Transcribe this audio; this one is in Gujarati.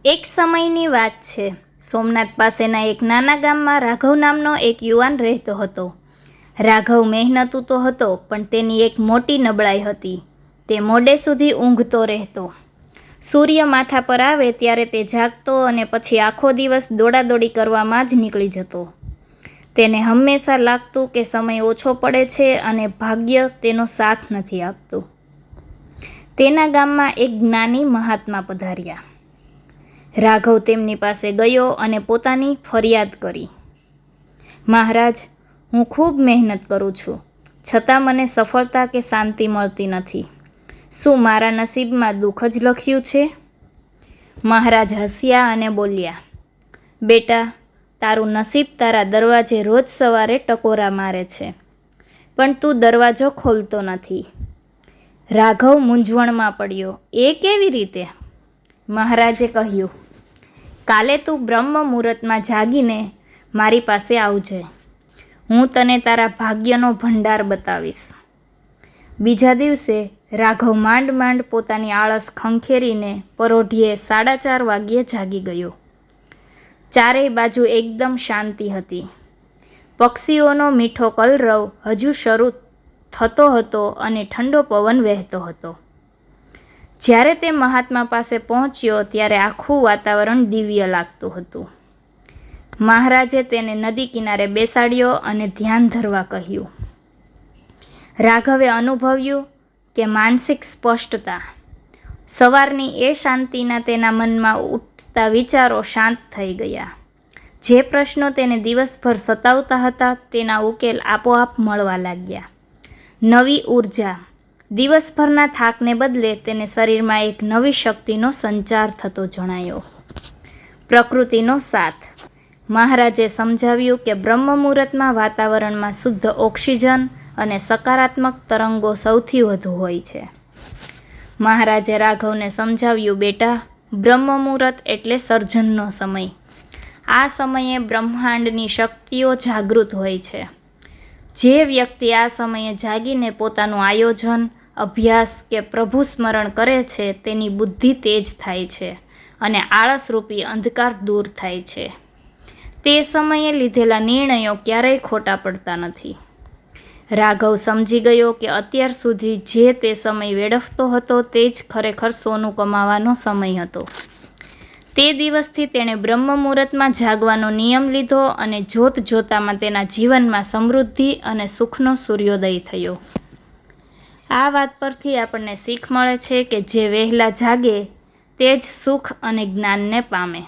એક સમયની વાત છે. સોમનાથ પાસેના એક નાના ગામમાં રાઘવ નામનો એક યુવાન રહેતો હતો. રાઘવ મહેનતુ તો હતો, પણ તેની એક મોટી નબળાઈ હતી. તે મોડે સુધી ઊંઘતો રહેતો. સૂર્ય માથા પર આવે ત્યારે તે જાગતો અને પછી આખો દિવસ દોડાદોડી કરવામાં જ નીકળી જતો. તેને હંમેશા લાગતું કે સમય ઓછો પડે છે અને ભાગ્ય તેનો સાથ નથી આપતું. તેના ગામમાં એક જ્ઞાની મહાત્મા પધાર્યા. રાઘવ તેમની પાસે ગયો અને પોતાની ફરિયાદ કરી. મહારાજ, હું ખૂબ મહેનત કરું છું, છતાં મને સફળતા કે શાંતિ મળતી નથી. શું મારા નસીબમાં દુઃખ જ લખ્યું છે? મહારાજ હસ્યા અને બોલ્યા, બેટા, તારું નસીબ તારા દરવાજે રોજ સવારે ટકોરા મારે છે, પણ તું દરવાજો ખોલતો નથી. રાઘવ મૂંઝવણમાં પડ્યો. એ કેવી રીતે? મહારાજે કહ્યું, કાલે તું બ્રહ્મ મુહૂર્તમાં જાગીને મારી પાસે આવજે. હું તને તારા ભાગ્યનો ભંડાર બતાવીશ. બીજા દિવસે રાઘવ માંડ માંડ પોતાની આળસ ખંખેરીને પરોઢિયે 4:30 વાગ્યે જાગી ગયો. ચારેય બાજુ એકદમ શાંતિ હતી. પક્ષીઓનો મીઠો કલરવ હજુ શરૂ થતો હતો અને ઠંડો પવન વહેતો હતો. જ્યારે તે મહાત્મા પાસે પહોંચ્યો ત્યારે આખું વાતાવરણ દિવ્ય લાગતું હતું. મહારાજે તેને નદી કિનારે બેસાડ્યો અને ધ્યાન ધરવા કહ્યું. રાઘવે અનુભવ્યું કે માનસિક સ્પષ્ટતા, સવારની એ શાંતિના તેના મનમાં ઉઠતા વિચારો શાંત થઈ ગયા. જે પ્રશ્નો તેને દિવસભર સતાવતા હતા તેના ઉકેલ આપોઆપ મળવા લાગ્યા. નવી ઉર્જા. દિવસભરના થાકને બદલે તેને શરીરમાં એક નવી શક્તિનો સંચાર થતો જણાયો. પ્રકૃતિનો સાથ. મહારાજે સમજાવ્યું કે બ્રહ્મ મુહૂર્તમાં વાતાવરણમાં શુદ્ધ ઓક્સિજન અને સકારાત્મક તરંગો સૌથી વધુ હોય છે. મહારાજે રાઘવને સમજાવ્યું, બેટા, બ્રહ્મ મુહૂર્ત એટલે સર્જનનો સમય. આ સમયે બ્રહ્માંડની શક્તિઓ જાગૃત હોય છે. જે વ્યક્તિ આ સમયે જાગીને પોતાનું આયોજન, અભ્યાસ કે પ્રભુ સ્મરણ કરે છે તેની બુદ્ધિ તેજ થાય છે અને આળસરૂપી અંધકાર દૂર થાય છે. તે સમયે લીધેલા નિર્ણયો ક્યારેય ખોટા પડતા નથી. રાઘવ સમજી ગયો કે અત્યાર સુધી જે તે સમય વેડફતો હતો તે જ ખરેખર સોનું કમાવાનો સમય હતો. તે દિવસથી તેણે બ્રહ્મ મુહૂર્તમાં જાગવાનો નિયમ લીધો અને જોત જોતામાં તેના જીવનમાં સમૃદ્ધિ અને સુખનો સૂર્યોદય થયો. આ વાત પરથી આપણને શીખ મળે છે કે જે વહેલા જાગે તે જ સુખ અને જ્ઞાનને પામે.